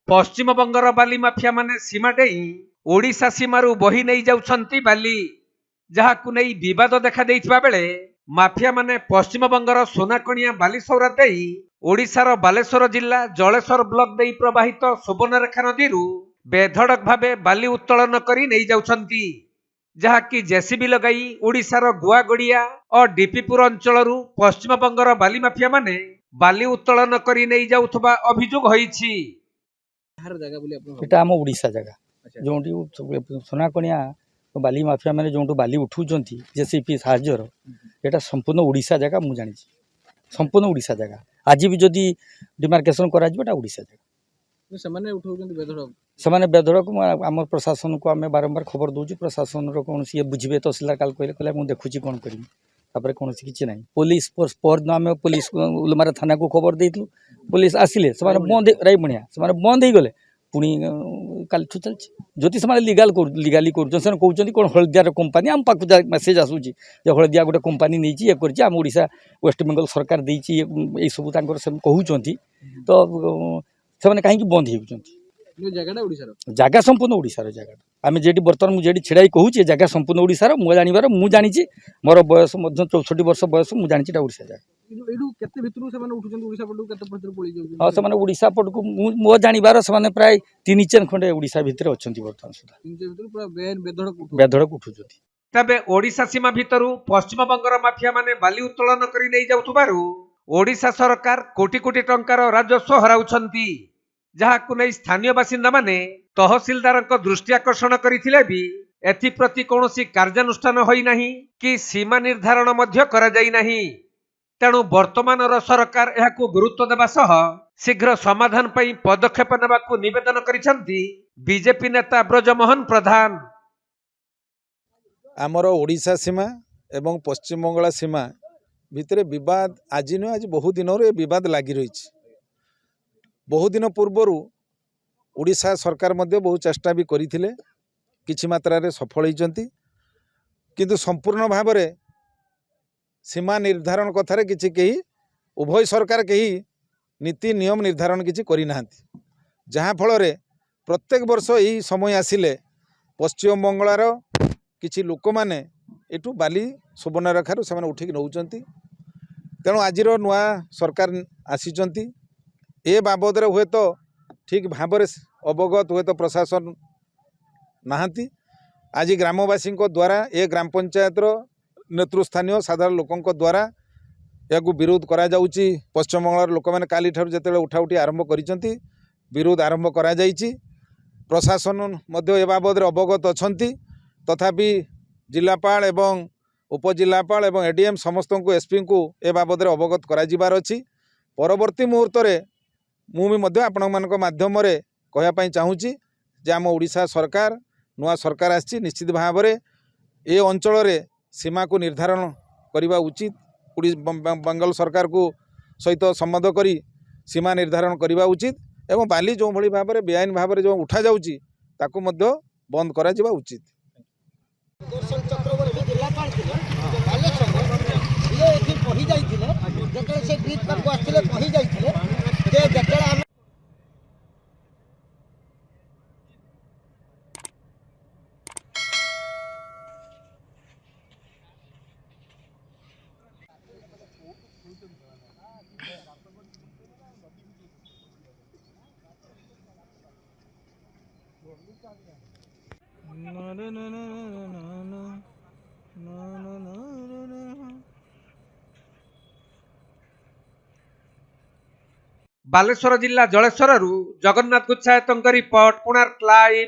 पश्चिमबंगर बाली mafia माने सीमा डेई ओडिशा सीमारू बही नहीं जाउछंती बाली, जहाकु नहीं विवाद देखा देइथिबा बेले माफिया माने पश्चिमबंगर सोनाकणिया बालीसौरा देई ओडिशार बालेश्वर जिला जलेश्वर ब्लॉक देई प्रवाहित सुवर्णरेखा नदीरू बेधड़क भावे बाली उत्तोलन करी नहीं जाउछंती, जहाकि जेसीबी लगाई ओडिशार गुआगड़िया और डीपीपुर अंचलरू पश्चिमबंगर बाली माफिया माने बाली उत्तोलन करी नहीं जाउथबा अभियोग होईछि। एटा आम ओडिशा जगह जो सोनाकणिया बाली माफिया मैंने जो बाली उठाऊँच जेसीपी साहाଯ୍यर एटा संपूर्ण ओडिशा जगह मुझे जानी संपूर्ण ओडिशा जगह आज भी जदि डिमार्केशन करा ओडिशा जगह से बेधड़क आम प्रशासन को आम बारंबार खबर दूसरी प्रशासन कौन सी बुझे तहसीलदार काल कहले मुझे देखुची कौन करी तापर कौन किसी ना पुलिस परदिन आम पुलिस उलमार थाना को खबर देलु पुलिस आसिले बंद रायबणिया से बंद हो गले पुणी काल चलती जदि से लिगाली कहते कौन हलदियार कंपानी आम पाक मेसेज आसूँ हलदिया गोटे कंपानी नहीं ये करम ओडिशा वेस्ट बेंगल सरकार देती सब कहते तो से कहीं बंद हो जगह संपूर्ण ओडिशार जगह आम जे बर्तमान मुझे छिड़ा कहूँ जगह संपूर्ण ओडिशार मु जानवर मुझे जानी मोर बयस 64 वर्ष बयस मुझे जानी ओडिशा जगह हाँ से ओडिशा पट को मो जानवर से प्राय 3 चेन खंडे ओडिशा भितर अच्छा बर्तमान सुधा बेधड़क उठुं। तबे ओडिशा सीमा भितरु पश्चिमबंगर माफिया माने बाली उत्तोलन करी नहीं जाउथबारु ओडिशा सरकार कोटी कोटी टंकार राजस्व हराउछंती, जहाकु नै स्थानीय बासिंदा माने तहसीलदार दृष्टि आकर्षण करथिले भी एथिप्रति कौनसी कार्यानुष्ठान होई नाही कि सीमा निर्धारण मध्य करा जाई नाही। तेणु वर्तमानर सरकार एहाकु गुरुत्व देबा सह शीघ्र समाधान पई पदक्षेप नेबाकु निवेदन करिसंती बीजेपी नेता ब्रजमोहन प्रधान। आमर ओडिशा सीमा एवं पश्चिम बंगला सीमा भितरे विवाद आज नुह आज बहु दिन विवाद लगी रही। बहु दिन पूर्वर ओडिशा सरकार मध्य बहु चेष्टा भी करथिले किछि मात्रा रे सफल होइचंती, किंतु संपूर्ण भाव में सीमा निर्धारण कथार किछि कही उभय सरकार कही नीति नियम निर्धारण किछि करि नाहंती, जहाँ फल रे प्रत्येक वर्ष यही समय आसिले पश्चिम बंगलार किछि लोक माने एठू बाली सुवर्णरेखारू से उठिक नौचंती। तेणु आजिर नुआ सरकार आसीचंती ए बाबद हुए तो ठीक भाव अवगत हुए तो प्रशासन नाहांती। आज ग्रामवासी द्वारा ए ग्राम पंचायत नेतृस्थानीय साधारण लोकों द्वारा या विरोध करा जाउची। पश्चिम बंगाल लोक मैंने काली ठार जिते उठाउठी आरंभ करिसंती विरोध आरंभ करा जाइची। प्रशासन मध्य ए बाबद अवगत अछंती, तथापि जिलापाल एवं उपजिलापाल एवं एडीएम समस्त को एसपी को ए बाबद अवगत करा जिबार अछि। परवर्ती मुहूर्त रे मु भी मध्य आपण मानक माध्यम रे कहया पई चाहूची जे आम ओडिशा सरकार नुआ सरकार आछि निश्चित भाव में ए अंचल रे सीमा को निर्धारण करने उचित। बंगाल सरकार को सहित सम्मत करी सीमा निर्धारण करने उचित एवं बाली जो भली भाव में बेआईन भाव में जो उठा जाउची ताकू मध्य बंद करा जिबा उचित। बालेश्वर जिला जलेश्वर जगन्नाथ गुच्छायतଙ୍କ रिपोर्ट कोणार्क लाइव।